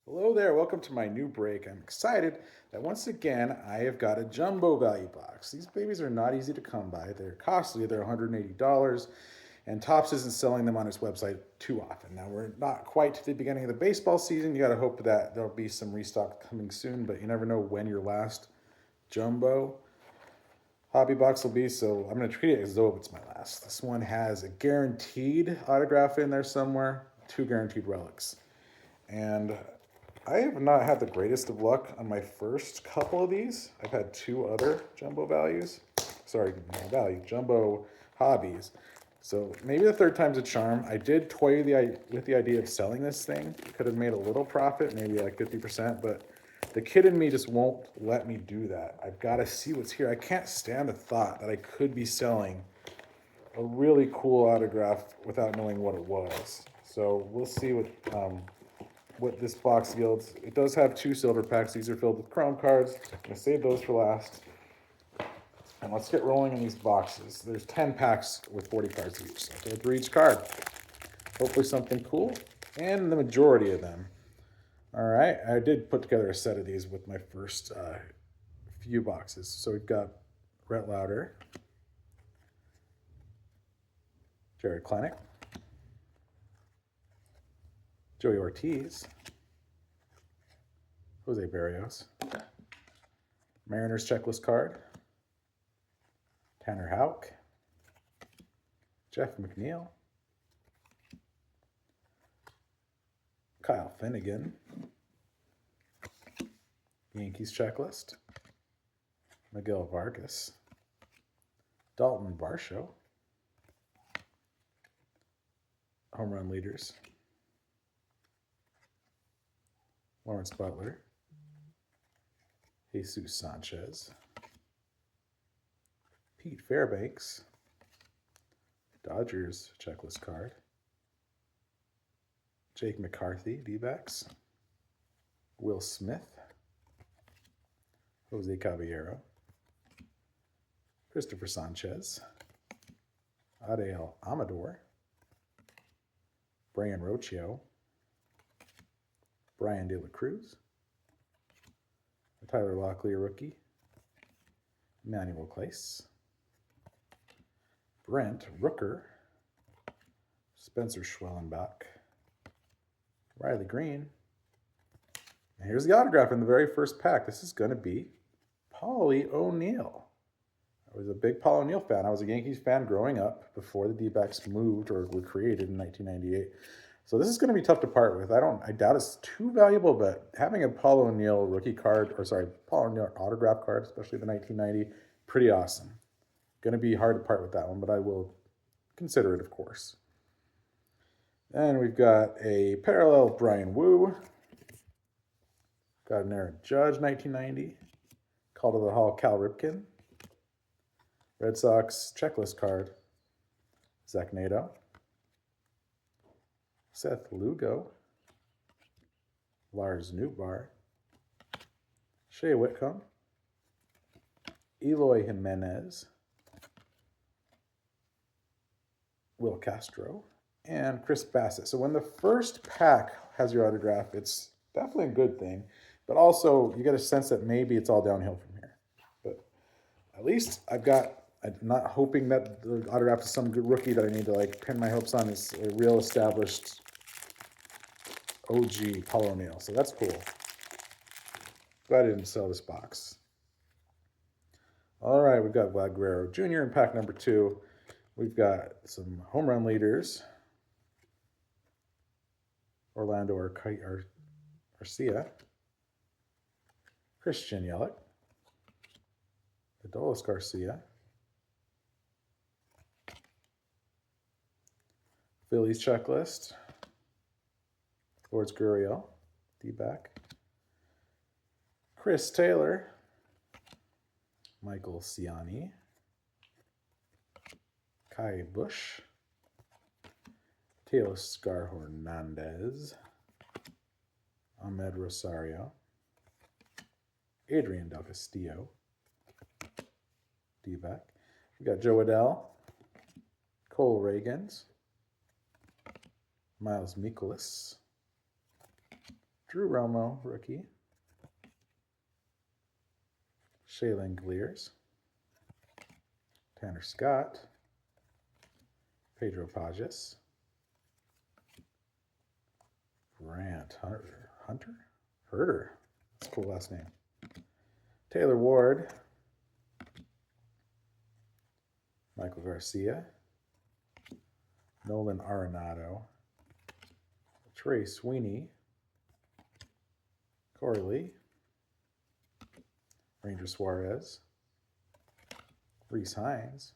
Hello there, welcome to my new break. I'm excited that once again I have got a jumbo value box. These babies are not easy to come by. They're costly, they're $180, and Topps isn't selling them on its website too often. Now, we're not quite to the beginning of the baseball season. You got to hope that there'll be some restock coming soon, but you never know when your last jumbo hobby box will be, so I'm going to treat it as though it's my last. This one has a guaranteed autograph in there somewhere, two guaranteed relics. And I have not had the greatest of luck on my first couple of these. I've had two other jumbo values. Sorry, no value, jumbo hobbies. So maybe the third time's a charm. I did toy with the idea of selling this thing. Could have made a little profit, maybe like 50%, but the kid in me just won't let me do that. I've got to see what's here. I can't stand the thought that I could be selling a really cool autograph without knowing what it was. So we'll see what this box yields. It does have two silver packs. These are filled with chrome cards. I'm going to save those for last. And let's get rolling in these boxes. There's 10 packs with 40 cards each. So I'll go through each card. Hopefully something cool. And the majority of them. All right. I did put together a set of these with my first few boxes. So we've got Rhett Lauder, Jared Klenick, Joey Ortiz, Jose Barrios, Mariners checklist card, Tanner Houck, Jeff McNeil, Kyle Finnegan, Yankees checklist, Miguel Vargas, Dalton Varsho, home run leaders, Lawrence Butler, Jesus Sanchez, Pete Fairbanks, Dodgers checklist card, Jake McCarthy, D-backs, Will Smith, Jose Caballero, Christopher Sanchez, Adael Amador, Brian Rocchio, Brian De La Cruz, Tyler Locklear rookie, Emmanuel Clace, Brent Rooker, Spencer Schwellenbach, Riley Green. And here's the autograph in the very first pack. This is going to be Paulie O'Neill. I was a big Paul O'Neill fan. I was a Yankees fan growing up before the D-backs moved or were created in 1998. So this is going to be tough to part with. I doubt it's too valuable, but having a Paul O'Neill rookie card, Paul O'Neill autograph card, especially the 1990, pretty awesome. Going to be hard to part with that one, but I will consider it, of course. And we've got a parallel Brian Wu. Got an Aaron Judge, 1990. Call to the Hall, Cal Ripken. Red Sox checklist card, Zach Nato. Seth Lugo, Lars Nootbaar, Shea Whitcomb, Eloy Jimenez, Will Castro, and Chris Bassett. So when the first pack has your autograph, it's definitely a good thing, but also you get a sense that maybe it's all downhill from here. But at least I'm not hoping that the autograph is some good rookie that I need to like pin my hopes on. It's a real established OG Paul O'Neill. So that's cool. Glad I didn't sell this box. All right, we've got Vlad Guerrero Jr. in pack number 2. We've got some home run leaders. Orlando Arcia, Christian Yelich, Adolis Garcia, Phillies checklist, Lourdes Gurriel, D-back, Chris Taylor, Michael Ciani, Kai Bush, Teoscar Hernandez, Ahmed Rosario, Adrian Del Castillo, D-back. We got Joe Adell, Cole Reagans, Miles Mikolas, Drew Romo, rookie. Shaylin Glears. Tanner Scott. Pedro Pages. Grant Hunter? Herder. That's a cool last name. Taylor Ward. Michael Garcia. Nolan Arenado. Trey Sweeney. Corey Lee. Ranger Suarez. Reese Hines.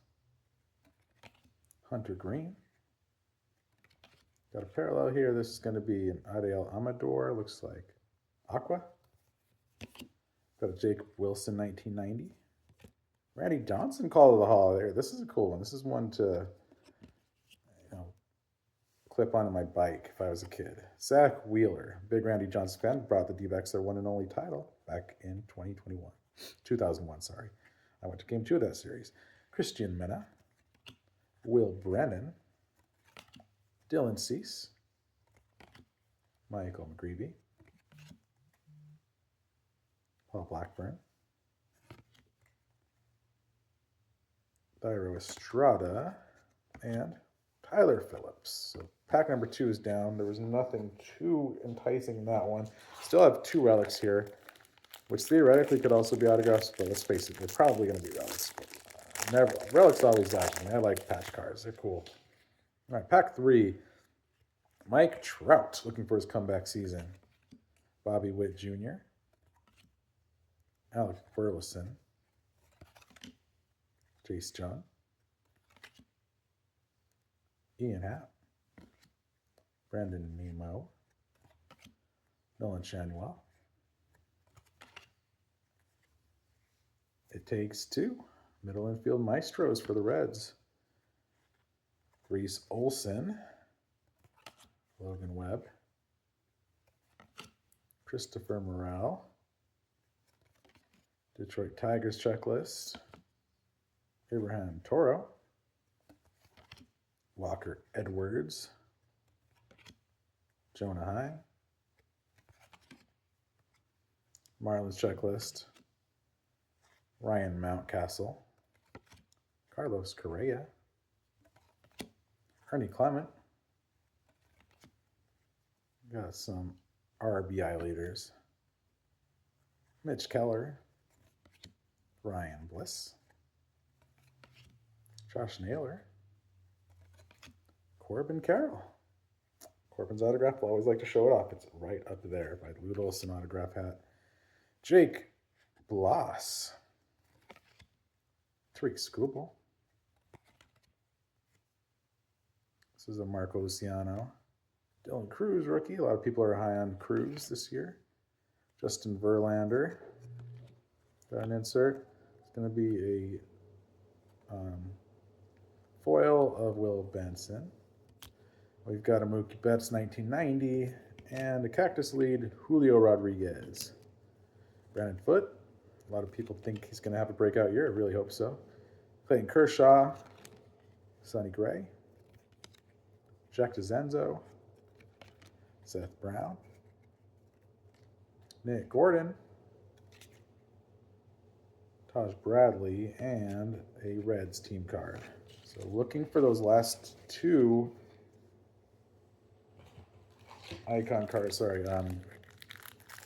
Hunter Green. Got a parallel here. This is going to be an Ariel Amador. Looks like Aqua. Got a Jake Wilson 1990. Randy Johnson call to the hall there. This is a cool one. This is one to clip onto my bike if I was a kid. Zach Wheeler, big Randy Johnson fan, brought the D-backs their one and only title back in 2001, sorry. I went to game 2 of that series. Christian Mena, Will Brennan, Dylan Cease, Michael McGreevy, Paul Blackburn, Thairo Estrada, and Tyler Phillips. So pack number 2 is down. There was nothing too enticing in that one. Still have 2 relics here, which theoretically could also be autographs, but let's face it, they're probably going to be relics. Relics always latch me. I like patch cards. They're cool. All right, pack 3. Mike Trout, looking for his comeback season. Bobby Witt Jr. Alec Burleson. Jace Jung. Ian Happ. Brandon Nemo. Nolan Shanwell. It takes 2. Middle infield maestros for the Reds. Reese Olson. Logan Webb. Christopher Morale. Detroit Tigers checklist. Abraham Toro. Walker Edwards. Jonah Hine. Marlins checklist. Ryan Mountcastle. Carlos Correa. Ernie Clement. Got some RBI leaders. Mitch Keller. Ryan Bliss. Josh Naylor. Corbin Carroll. Corbin's autograph, I always like to show it off. It's right up there by Lute Olson autograph hat. Jake Bloss. Tariq Skubal. This is a Marco Luciano. Dylan Cruz rookie. A lot of people are high on Cruz this year. Justin Verlander. Got an insert. It's going to be a foil of Will Benson. We've got a Mookie Betts 1990 and a Cactus lead, Julio Rodriguez. Brandon Foote. A lot of people think he's going to have a breakout year. I really hope so. Clayton Kershaw. Sonny Gray. Jack DeZenzo. Seth Brown. Nick Gordon. Taj Bradley. And a Reds team card. So looking for those last 2 icon cards. Sorry,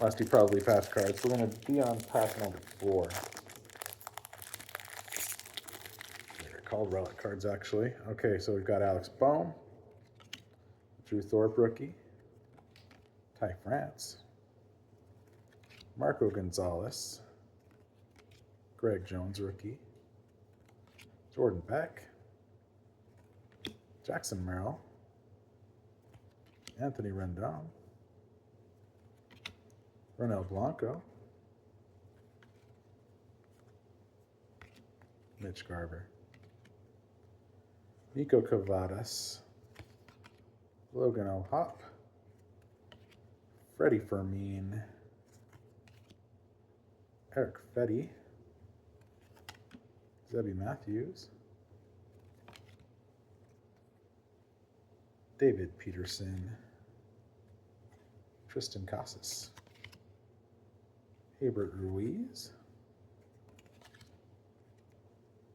last 2 probably patch cards. We're going to be on pack number 4. They're called relic cards, actually. Okay, so we've got Alex Bohm. Drew Thorpe, rookie. Ty France. Marco Gonzalez. Greg Jones, rookie. Jordan Beck. Jackson Merrill. Anthony Rendon. Ronel Blanco. Mitch Garver. Nico Cavadas. Logan O'Hop. Freddie Fermin. Eric Fetty. Zebby Matthews. David Peterson. Tristan Casas. Hebert Ruiz.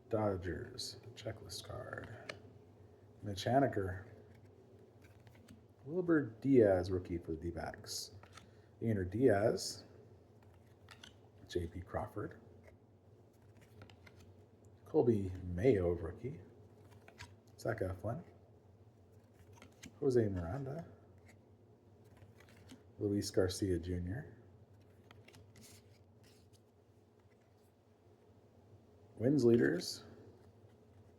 Dodgers, checklist card. Mitch Haniger. Wilbur Diaz, rookie for the D-backs. Yainer Diaz. J.P. Crawford. Colby Mayo, rookie. Zach Eflin. Jose Miranda. Luis Garcia Jr. Wins leaders.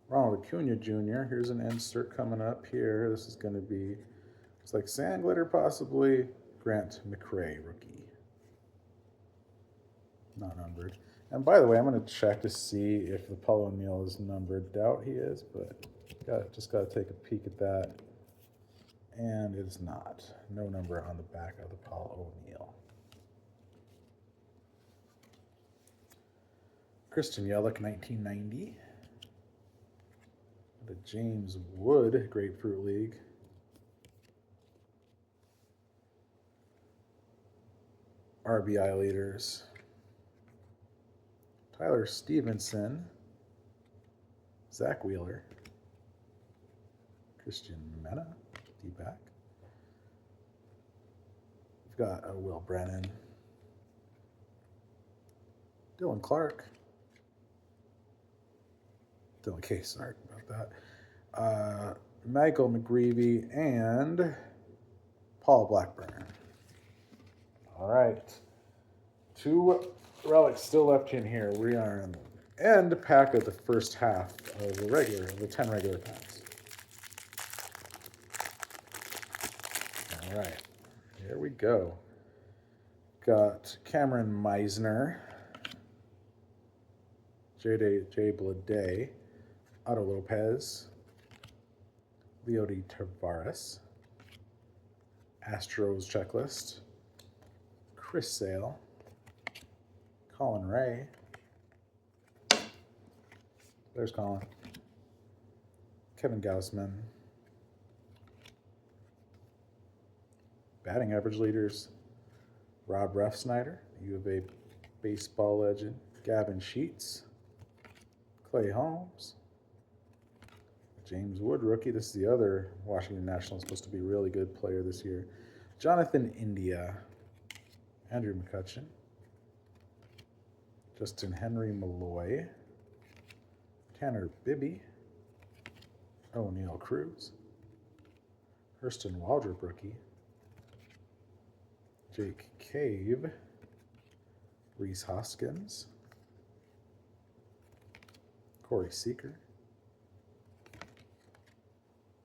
Ronald Acuna Jr. Here's an insert coming up here. This is going to be, it's like sand glitter possibly. Grant McRae, rookie. Not numbered. And by the way, I'm going to check to see if the Paul O'Neill is numbered. Doubt he is, but just got to take a peek at that. And it is not. No number on the back of the Paul O'Neill. Christian Yelich, 1990. The James Wood Grapefruit League. RBI leaders. Tyler Stevenson. Zach Wheeler. Christian Mena, D-back. We've got Will Brennan. Dylan Clark. Dylan Case, sorry about that. Michael McGreevy and Paul Blackburn. All right. 2 relics still left in here. We are in the end pack of the first half of the 10 regular packs. All right. Here we go. Got Cameron Meisner. Jay Bleday. Otto Lopez, Leody Tavares, Astros checklist, Chris Sale, Colin Ray, there's Colin, Kevin Gausman, batting average leaders, Rob Refsnyder, U of A baseball legend, Gavin Sheets, Clay Holmes, James Wood, rookie. This is the other Washington National, supposed to be a really good player this year. Jonathan India, Andrew McCutcheon, Justin Henry Malloy, Tanner Bibby, O'Neill Cruz, Hurston Waldrop, rookie, Jake Cave, Reese Hoskins, Corey Seager,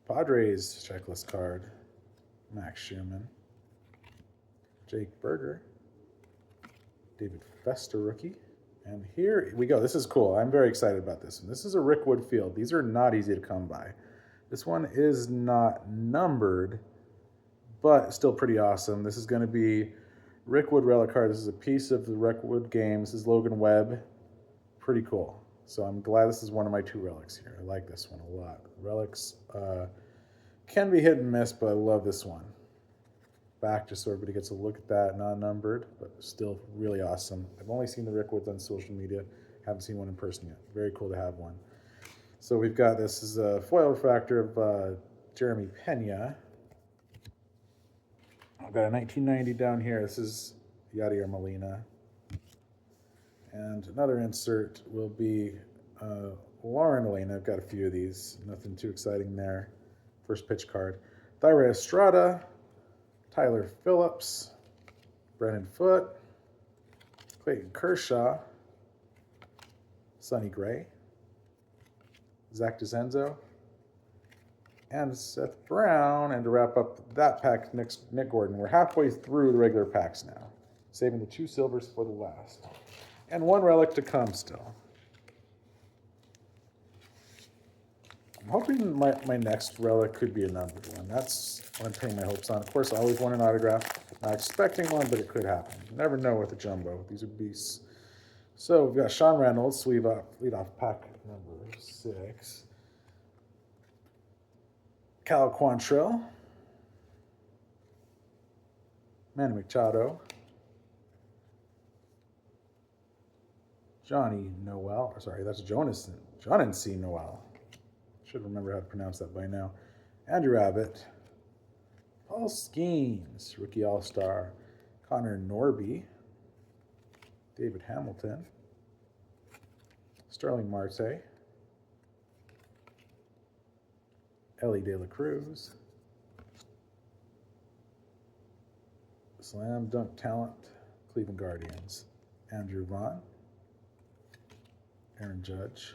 Padres checklist card, Max Schumann, Jake Berger, David Fester, rookie. And here we go. This is cool. I'm very excited about this one. This is a Rick Woodfield. These are not easy to come by. This one is not numbered, but still pretty awesome. This is going to be Rick Wood relic card. This is a piece of the Rick Wood game. This is Logan Webb. Pretty cool. So I'm glad this is one of my 2 relics here. I like this one a lot. Relics can be hit and miss, but I love this one. Back just so everybody gets a look at that, non-numbered, but still really awesome. I've only seen the Rick Woods on social media. Haven't seen one in person yet. Very cool to have one. So we've got this is a foil refractor of Jeremy Pena. I've got a 1990 down here. This is Yadier Molina. And another insert will be Lauren Elena. I've got a few of these. Nothing too exciting there. First pitch card. Thyra Estrada, Tyler Phillips, Brennan Foote, Clayton Kershaw, Sonny Gray, Zach DeCenzo, and Seth Brown. And to wrap up that pack, Nick Gordon. We're halfway through the regular packs now, saving the 2 silvers for the last. And 1 relic to come still. I'm hoping my next relic could be a numbered one. That's what I'm pinning my hopes on. Of course, I always want an autograph. Not expecting one, but it could happen. You never know with a jumbo. These are beasts. So we've got Sean Reynolds, lead off pack number 6. Cal Quantrill. Manny Machado, Johnny Noel, sorry, that's Jonathan Noel. Should remember how to pronounce that by now. Andrew Abbott, Paul Skeens, Rookie All-Star, Connor Norby, David Hamilton, Sterling Marte, Ellie De La Cruz, Slam Dunk Talent, Cleveland Guardians, Andrew Vaughn, Aaron Judge,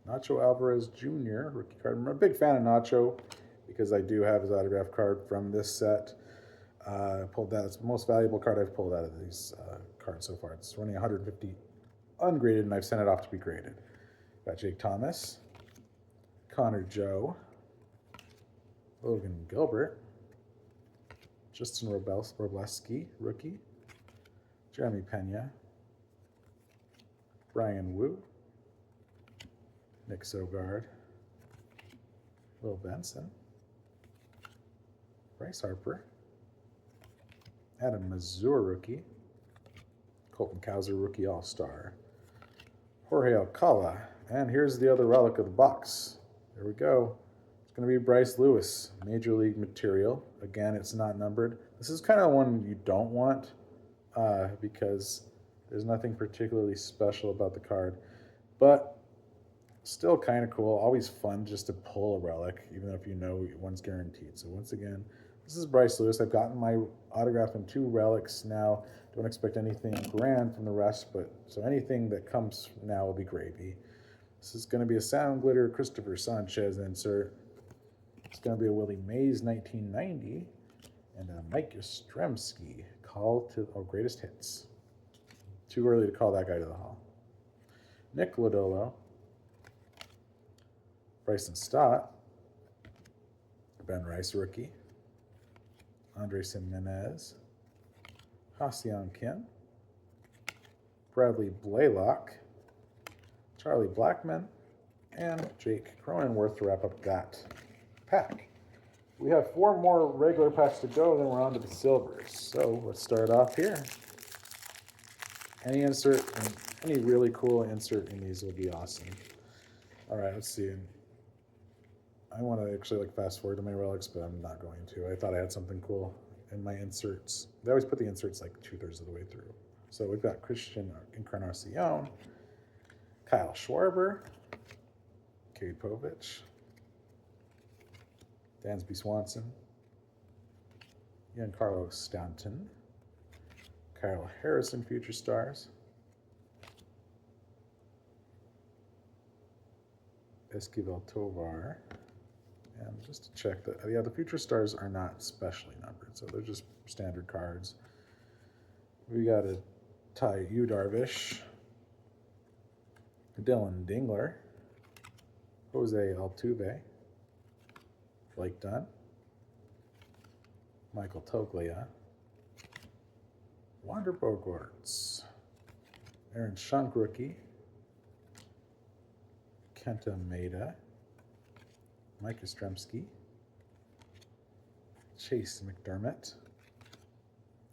Nacho Alvarez Jr., rookie card. I'm a big fan of Nacho because I do have his autograph card from this set. I pulled that. It's the most valuable card I've pulled out of these cards so far. It's running 150 ungraded, and I've sent it off to be graded. Got Jake Thomas, Connor Joe, Logan Gilbert, Justin Robleski, rookie, Jeremy Pena, Brian Wu, Nick Sogard, Will Benson, Bryce Harper, Adam Mazur, rookie, Colton Cowser, rookie all-star, Jorge Alcala, and here's the other relic of the box. There we go. It's going to be Bryce Lewis, Major League material. Again, it's not numbered. This is kind of one you don't want because there's nothing particularly special about the card, but still kind of cool. Always fun just to pull a relic, even if you know one's guaranteed. So once again, this is Bryce Lewis. I've gotten my autograph in 2 relics now. Don't expect anything grand from the rest, but so anything that comes now will be gravy. This is going to be a Sound Glitter Christopher Sanchez insert. It's going to be a Willie Mays 1990 and a Mike Yastrzemski call to greatest hits. Too early to call that guy to the hall. Nick Lodolo, Bryson Stott, Ben Rice rookie, Andres Jimenez, Ha-Seong Kim, Bradley Blaylock, Charlie Blackmon, and Jake Cronenworth to wrap up that pack. We have 4 more regular packs to go, then we're on to the silvers. So let's start off here. Any insert, any really cool insert in these will be awesome. All right, let's see. I want to actually fast forward to my relics, but I'm not going to. I thought I had something cool in my inserts. They always put the inserts like 2/3 of the way through. So we've got Christian Encarnacion, Kyle Schwarber, Cade Povich, Dansby Swanson, Giancarlo Stanton, Kyle Harrison, Future Stars, Esquivel Tovar, and just to check that, yeah, the Future Stars are not specially numbered, so they're just standard cards. We got a Ty U Darvish, Dylan Dingler, Jose Altuve, Blake Dunn, Michael Toglia, Wander Bogaerts, Aaron Schunk rookie, Kenta Maeda, Mike Yastrzemski, Chase McDermott,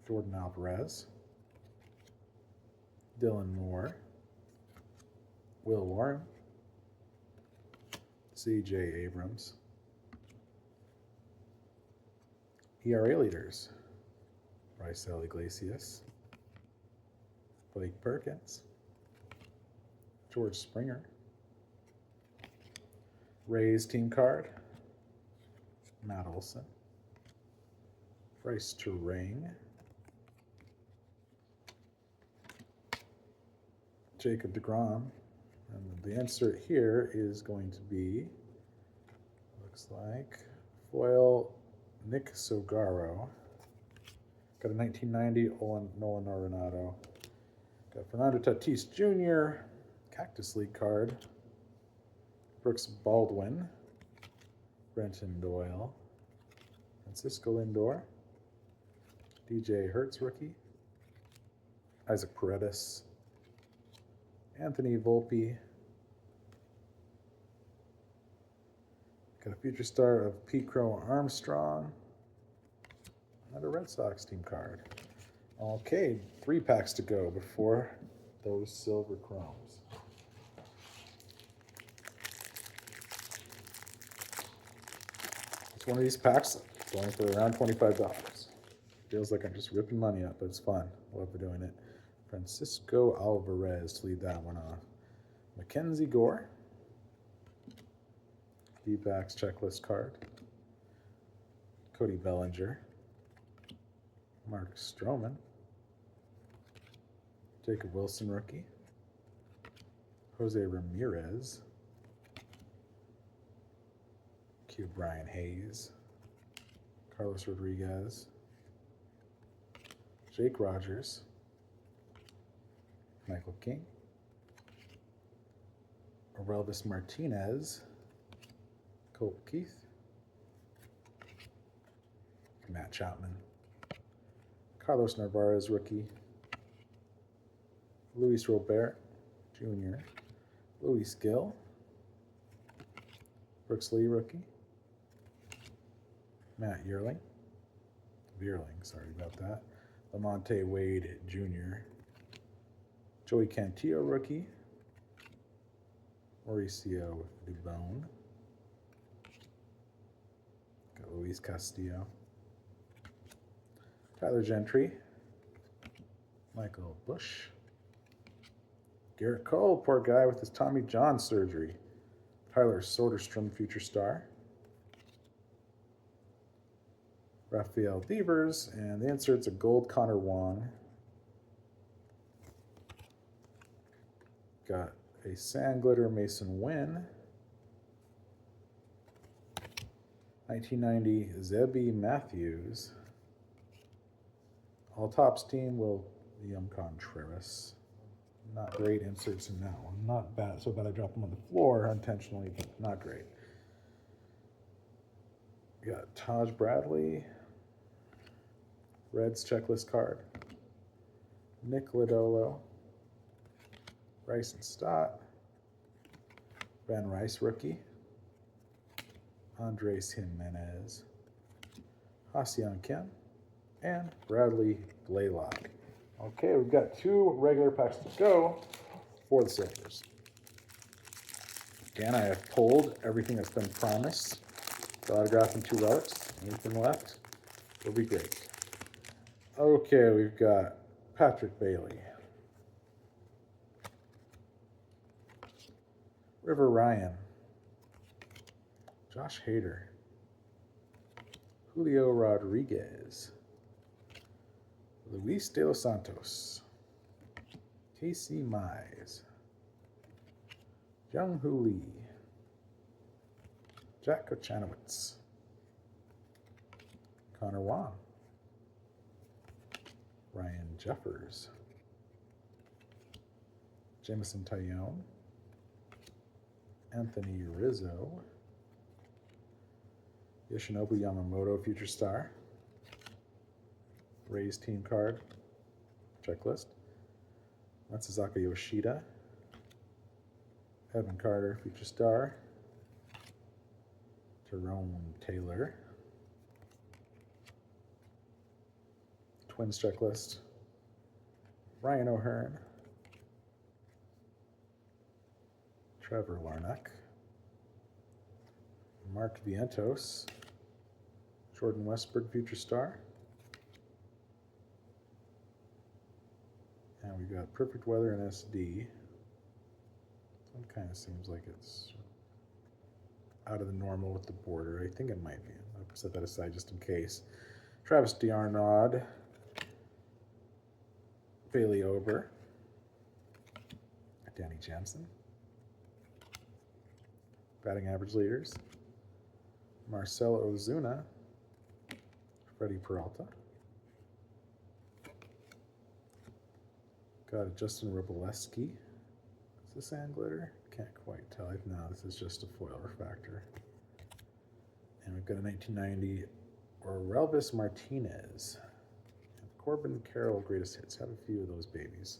Jordan Alvarez, Dylan Moore, Will Warren, C.J. Abrams. ERA leaders, Raisel Iglesias, Blake Perkins, George Springer. Rays team card, Matt Olson, Bryce Terang, Jacob deGrom, and the insert here is going to be, looks like, foil Nick Sogaro. Got a 1990 Nolan Arenado. Got Fernando Tatis Jr., Cactus League card, Brooks Baldwin, Brenton Doyle, Francisco Lindor, DJ Hertz rookie, Isaac Paredes, Anthony Volpe, got a future star of Pete Crow Armstrong, and a Red Sox team card. Okay, 3 packs to go before those silver chromes. It's one of these packs going for around $25. Feels like I'm just ripping money up, but it's fun. Love doing it. Francisco Alvarez to lead that one off. Mackenzie Gore. D-backs checklist card. Cody Bellinger. Mark Stroman. Jacob Wilson rookie. Jose Ramirez. Q Brian Hayes. Carlos Rodriguez. Jake Rogers. Michael King. Orelvis Martinez. Colt Keith. Matt Chapman. Carlos Narvaez rookie. Luis Robert Jr. Luis Gill. Brooks Lee rookie. Matt Yearling. Sorry about that. Lamonte Wade Jr. Joey Cantillo rookie. Mauricio Dubon. Got Luis Castillo. Tyler Gentry. Michael Bush. Garrett Cole, poor guy with his Tommy John surgery. Tyler Soderstrom, future star. Rafael Devers, and the insert's a gold Connor Wong. Got a sand glitter Mason Wynn. 1990 Zebby Matthews. All Tops team, William Contreras. Not great inserts in that one. Not bad, so bad I dropped them on the floor unintentionally, but not great. We got Taj Bradley. Reds checklist card. Nick Lodolo. Bryson Stott. Ben Rice rookie. Andres Jimenez. Ha-Seong Kim. And Bradley Blaylock. Okay, we've got 2 regular packs to go for the silvers. Again, I have pulled everything that's been promised. The autograph and 2 relics. Anything left will be great. Okay, we've got Patrick Bailey. River Ryan. Josh Hader. Julio Rodriguez. Luis De Los Santos. Casey Mize. Young Hoo Lee. Jack Kochanowicz. Connor Wong. Ryan Jeffers. Jameson Taillon. Anthony Rizzo. Yoshinobu Yamamoto, future star. Rays team card. Checklist. Matsuzaka Yoshida. Evan Carter, future star. Jerome Taylor. Twins checklist. Ryan O'Hearn. Trevor Larnach. Mark Vientos. Jordan Westburg, future star. And we've got Perfect Weather and SD. This one kind of seems like it's out of the normal with the border. I think it might be. I'll set that aside just in case. Travis DeArnaud. Bailey Ober. Danny Jansen. Batting average leaders. Marcelo Ozuna. Freddie Peralta. Got a Justin Robleski. Is this sand glitter? Can't quite tell. No, this is just a foil refractor. And we've got a 1990 Orelvis Martinez. Corbin Carroll greatest hits. Have a few of those babies.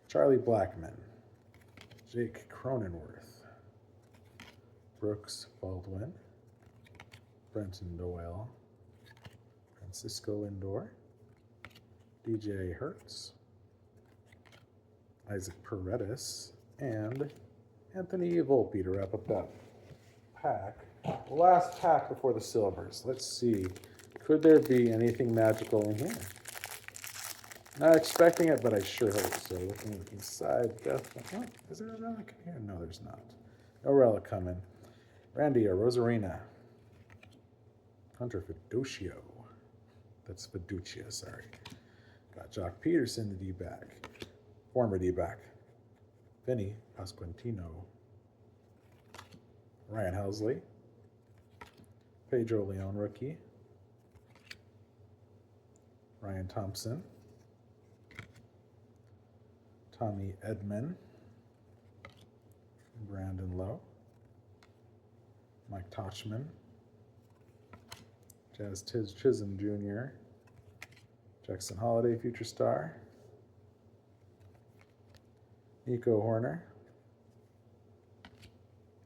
Charlie Blackmon. Jake Cronenworth. Brooks Baldwin. Brenton Doyle. Francisco Lindor, DJ Hertz, Isaac Paredes, and Anthony Volpe to wrap up that pack. The last pack before the silvers. Let's see. Could there be anything magical in here? Not expecting it, but I sure hope so. Looking inside, definitely. Oh, is there a relic in here? No, there's not. No relic coming. Randy Rosarina. Hunter Fiducio. That's Fiducia, sorry. Got Jock Peterson, the D-back. Former D-back. Vinny Pasquantino. Ryan Helsley. Pedro Leon, rookie. Ryan Thompson. Tommy Edman. Brandon Lowe. Mike Toshman. Jazz Chisholm Jr. Jackson Holiday, future star. Nico Horner.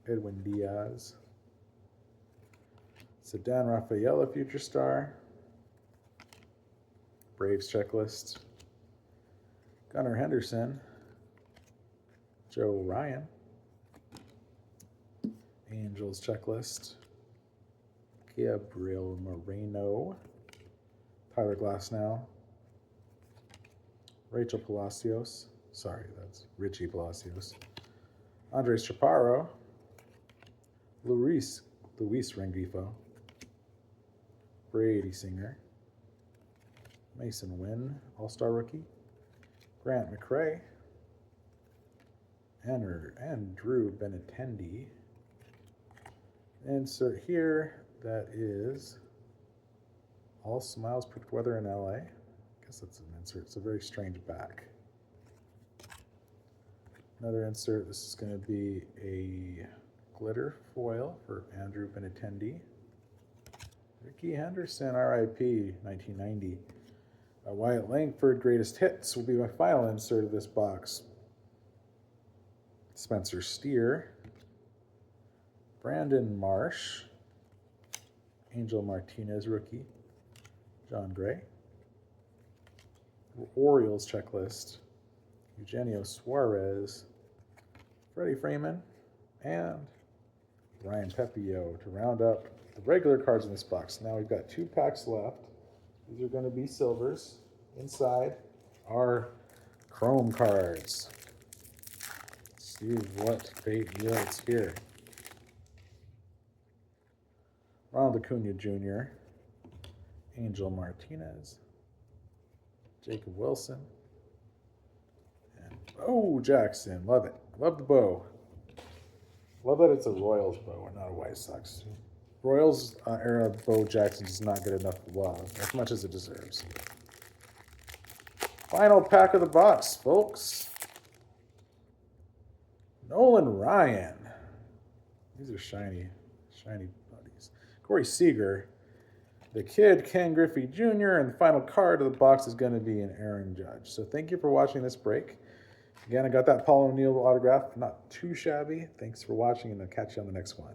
Edwin Diaz. Sedan Rafaela, future star. Braves checklist. Gunnar Henderson. Joe Ryan. Angels checklist. Gabriel Moreno. Tyler Glasnow. Rachel Palacios. Sorry, that's Richie Palacios. Andres Chaparro. Luis Rengifo. Brady Singer. Mason Wynn, All-Star rookie. Grant McRae. And Drew Benintendi. Insert here, that is All Smiles, Perfect Weather in LA. I guess that's an insert. It's a very strange back. Another insert, this is going to be a glitter foil for Andrew Benintendi. Ricky Henderson, RIP, 1990. Wyatt Langford, Greatest Hits, will be my final insert of this box. Spencer Steer. Brandon Marsh. Angel Martinez, rookie. John Gray. Orioles checklist. Eugenio Suarez. Freddie Freeman. And Ryan Pepio to round up the regular cards in this box. Now we've got 2 packs left. These are going to be silvers. Inside are chrome cards. Let's see what fate yields here. Ronald Acuna Jr., Angel Martinez, Jacob Wilson, and Bo Jackson. Love it. Love the bow. Love that it's a Royals bow and not a White Sox. Royals era Bo Jackson does not get enough love, as much as it deserves. Final pack of the box, folks. Nolan Ryan. These are shiny buddies. Corey Seager. The kid, Ken Griffey Jr., and the final card of the box is going to be an Aaron Judge. So thank you for watching this break. Again, I got that Paul O'Neill autograph. Not too shabby. Thanks for watching, and I'll catch you on the next one.